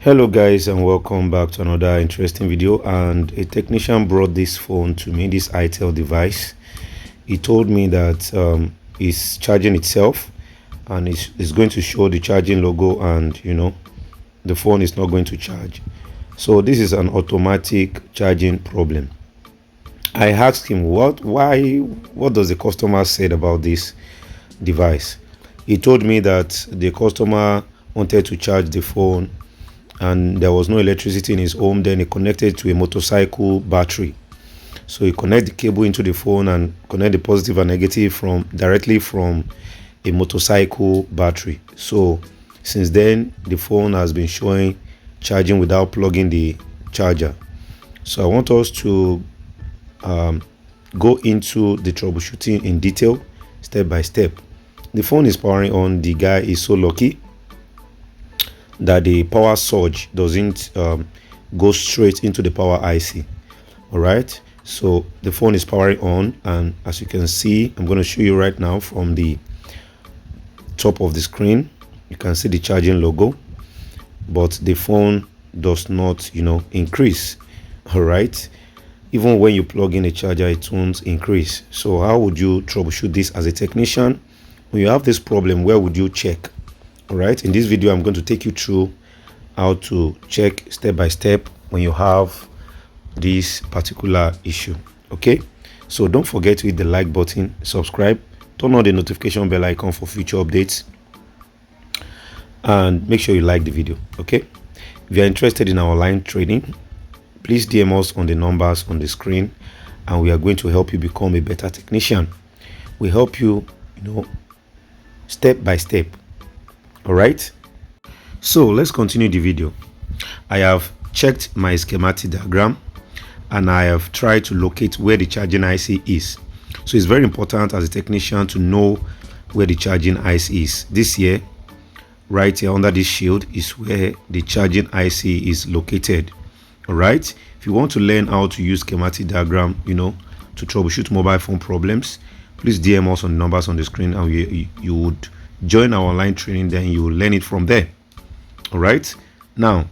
Hello guys, and welcome back to another interesting video. And a technician brought this phone to me, this Itel device. He told me that it's charging itself, and it's going to show the charging logo, and the phone is not going to charge. So this is an automatic charging problem. I asked him what does the customer said about this device. He told me that the customer wanted to charge the phone and there was no electricity in his home. Then he connected to a motorcycle battery. So he connect the cable into the phone and connect the positive and negative directly from a motorcycle battery. So since then the phone has been showing charging without plugging the charger. So I want us to go into the troubleshooting in detail, step by step. The phone is powering on. The guy is so lucky that the power surge doesn't go straight into the power IC. All right, so the phone is powering on, and as you can see, I'm going to show you right now from the top of the screen. You can see the charging logo, but the phone does not increase. All right, even when you plug in a charger, it won't increase. So how would you troubleshoot this as a technician? When you have this problem, where would you check? All right, in this video I'm going to take you through how to check step by step when you have this particular issue. Okay, so don't forget to hit the like button, subscribe, turn on the notification bell icon for future updates, and make sure you like the video. Okay, if you are interested in our online training, please DM us on the numbers on the screen, and we are going to help you become a better technician. We help you step by step. All right, so let's continue the video. I have checked my schematic diagram and I have tried to locate where the charging IC is. So it's very important as a technician to know where the charging IC is. This here, right here under this shield, is where the charging IC is located. All right, if you want to learn how to use schematic diagram to troubleshoot mobile phone problems, please DM us on the numbers on the screen, and you would join our online training. Then you will learn it from there. All right, now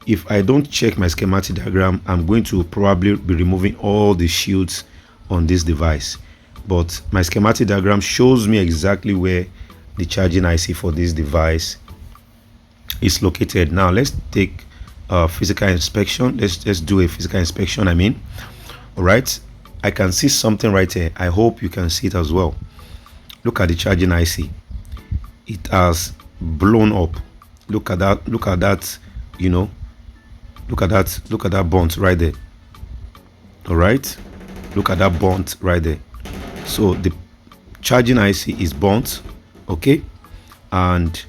if I don't check my schematic diagram, I'm going to probably be removing all the shields on this device, but my schematic diagram shows me exactly where the charging IC for this device is located. Now let's take a physical inspection. Let's do a physical inspection. All right, I can see something right here. I hope you can see it as well. Look at the charging IC. It has blown up. Look at that. Look at that. Look at that. Look at that burnt right there. All right, look at that burnt right there. So the charging IC is burnt. Okay, and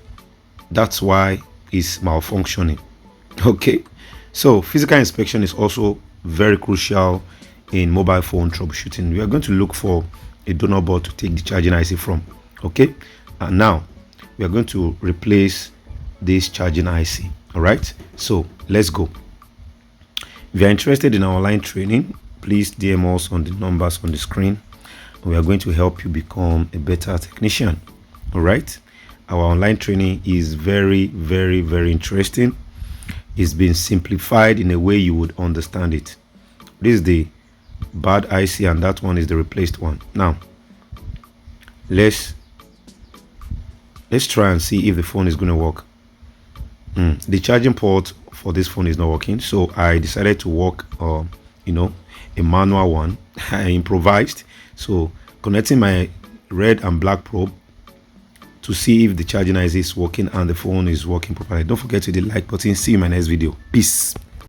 that's why it's malfunctioning. Okay, so physical inspection is also very crucial in mobile phone troubleshooting. We are going to look for a donor board to take the charging IC from. Okay, and now we are going to replace this charging IC. All right, so let's go. If you are interested in our online training, please DM us on the numbers on the screen. We are going to help you become a better technician. All right, our online training is very, very, very interesting. It's been simplified in a way you would understand it. This is the bad IC and that one is the replaced one. Now let's try and see if the phone is going to work. The charging port for this phone is not working, so I decided to work a manual one. I improvised, so connecting my red and black probe to see if the charging IC is working and the phone is working properly. Don't forget to hit the like button. See you in my next video. Peace.